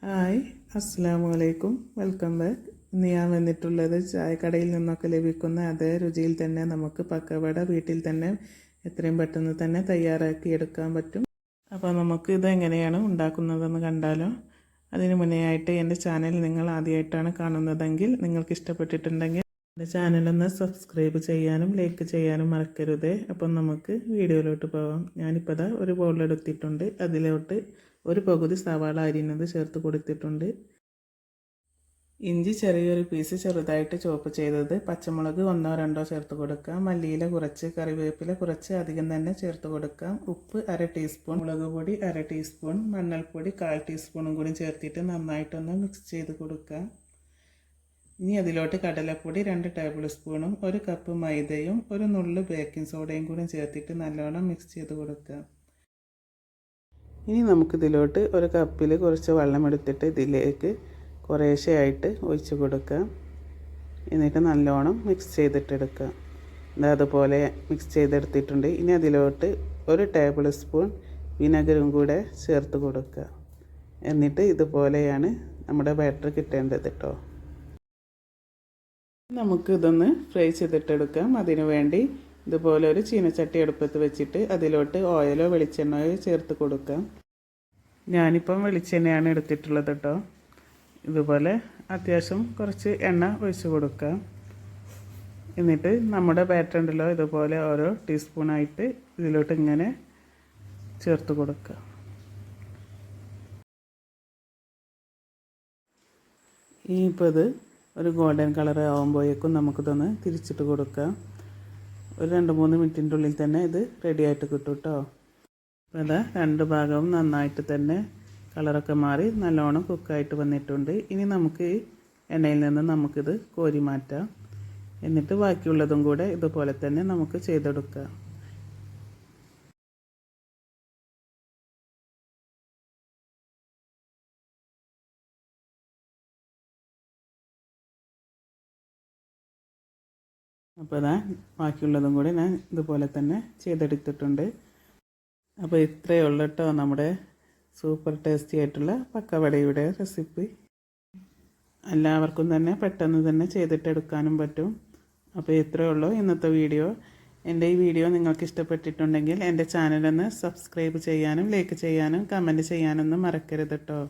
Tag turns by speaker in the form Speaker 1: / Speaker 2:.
Speaker 1: Hi, അസ്സലാമു അലൈക്കും. Welcome back. ഇന്ന് ഞാൻ വന്നിട്ടുള്ളത് ചായക്കടയിൽ നിന്നൊക്കെ ലഭിക്കുന്ന അതേ രുചിയിൽ തന്നെ നമുക്ക് പക്കവട വീട്ടിൽ തന്നെ എത്രയും പെട്ടെന്ന് തന്നെ തയ്യാറാക്കി എടുക്കാൻ പറ്റും. അപ്പോൾ നമുക്ക് ഇതെങ്ങനെയാണ് ഉണ്ടാക്കുന്നതെന്ന് കണ്ടാലോ. അതിന് മുന്നേ ആയിട്ട് എൻ്റെ ചാനൽ നിങ്ങൾ ആദ്യമായിട്ടാണ് കാണുന്നതെങ്കിൽ നിങ്ങൾക്ക് ഇഷ്ടപ്പെട്ടിട്ടുണ്ടെങ്കിൽ എൻ്റെ ചാനലൊന്ന് സബ്സ്ക്രൈബ് ചെയ്യാനും ലൈക്ക് ചെയ്യാനും മറക്കരുതേ. അപ്പം നമുക്ക് വീഡിയോയിലോട്ട് പോകാം. ഞാനിപ്പോൾ ഇതാ ഒരു ബൗളെടുത്തിട്ടുണ്ട്. അതിലോട്ട് ഒരു പകുതി സവാള അരിയുന്നത് ചേർത്ത് കൊടുത്തിട്ടുണ്ട്. ഇഞ്ചി ചെറിയൊരു പീസ് ചെറുതായിട്ട് ചോപ്പ് ചെയ്തത്, പച്ചമുളക് 1-2 ചേർത്ത് കൊടുക്കാം. മല്ലിയില കുറച്ച്, കറിവേപ്പില കുറച്ച് അധികം തന്നെ ചേർത്ത് കൊടുക്കാം. ഉപ്പ് 1/2 ടീസ്പൂൺ, മുളക് പൊടി 1/2 ടീസ്പൂൺ, മഞ്ഞൾപ്പൊടി 1/4 ടീസ്പൂണും കൂടി ചേർത്തിട്ട് നന്നായിട്ടൊന്ന് മിക്സ് ചെയ്ത് കൊടുക്കാം. ഇനി അതിലോട്ട് കടലപ്പൊടി 2 ടേബിൾ സ്പൂണും 1 കപ്പ് മൈദയും 1 നുള്ളു ബേക്കിംഗ് സോഡയും കൂടി ചേർത്തിട്ട് നല്ലോണം മിക്സ് ചെയ്ത് കൊടുക്കാം. ഇനി നമുക്കിതിലോട്ട് ഒരു കപ്പിൽ കുറച്ച് വെള്ളം എടുത്തിട്ട് ഇതിലേക്ക് കുറേശ്ശെയായിട്ട് ഒഴിച്ച് കൊടുക്കാം. എന്നിട്ട് നല്ലോണം മിക്സ് ചെയ്തിട്ടെടുക്കാം. അതുപോലെ മിക്സ് ചെയ്തെടുത്തിട്ടുണ്ട്. ഇനി അതിലോട്ട് 1 ടേബിൾ സ്പൂൺ വിനെഗറും കൂടെ ചേർത്ത് കൊടുക്കുക. എന്നിട്ട് ഇതുപോലെയാണ് നമ്മുടെ ബാറ്റർ കിട്ടേണ്ടത് കേട്ടോ. നമുക്ക് ഇതൊന്ന് ഫ്രൈ ചെയ്തിട്ടെടുക്കാം. അതിനു വേണ്ടി ഇതുപോലെ ഒരു ചീനച്ചട്ടി അടുപ്പത്ത് വെച്ചിട്ട് അതിലോട്ട് ഓയിലോ വെളിച്ചെണ്ണയോ ചേർത്ത് കൊടുക്കാം. ഞാനിപ്പം വെളിച്ചെണ്ണയാണ് എടുത്തിട്ടുള്ളത് കേട്ടോ. ഇതുപോലെ അത്യാവശ്യം കുറച്ച് എണ്ണ ഒഴിച്ച് കൊടുക്കാം. എന്നിട്ട് നമ്മുടെ ബാറ്റർ ഉണ്ടല്ലോ, ഇതുപോലെ ഓരോ ടീസ്പൂണായിട്ട് ഇതിലോട്ട് ഇങ്ങനെ ചേർത്ത് കൊടുക്കുക. ഇനിയിപ്പോൾ ഇത് ഒരു ഗോൾഡൻ കളർ ആകുമ്പോഴേക്കും നമുക്കിതൊന്ന് തിരിച്ചിട്ട് കൊടുക്കാം. ഒരു 2-3 മിനിറ്റിൻ്റെ ഉള്ളിൽ തന്നെ ഇത് റെഡിയായിട്ട് കിട്ടും കേട്ടോ. അപ്പോൾ അതാ 2 ഭാഗവും നന്നായിട്ട് തന്നെ കളറൊക്കെ മാറി നല്ലോണം കുക്കായിട്ട് വന്നിട്ടുണ്ട്. ഇനി നമുക്ക് എണ്ണയിൽ നിന്ന് നമുക്കിത് കോരി മാറ്റാം. എന്നിട്ട് ബാക്കിയുള്ളതും കൂടെ ഇതുപോലെ തന്നെ നമുക്ക് ചെയ്തെടുക്കാം. അപ്പോൾ അതാ ബാക്കിയുള്ളതും കൂടി ഞാൻ ഇതുപോലെ തന്നെ ചെയ്തെടുത്തിട്ടുണ്ട്. അപ്പോൾ ഇത്രയേ ഉള്ളൂ കേട്ടോ നമ്മുടെ സൂപ്പർ ടേസ്റ്റി ആയിട്ടുള്ള പക്കവടയുടെ റെസിപ്പി. എല്ലാവർക്കും തന്നെ പെട്ടെന്ന് തന്നെ ചെയ്തിട്ടെടുക്കാനും പറ്റും. അപ്പോൾ ഇത്രയേ ഉള്ളൂ ഇന്നത്തെ വീഡിയോ. എൻ്റെ ഈ വീഡിയോ നിങ്ങൾക്ക് ഇഷ്ടപ്പെട്ടിട്ടുണ്ടെങ്കിൽ എൻ്റെ ചാനലൊന്ന് സബ്സ്ക്രൈബ് ചെയ്യാനും ലൈക്ക് ചെയ്യാനും കമൻറ്റ് ചെയ്യാനൊന്നും മറക്കരുത് കേട്ടോ.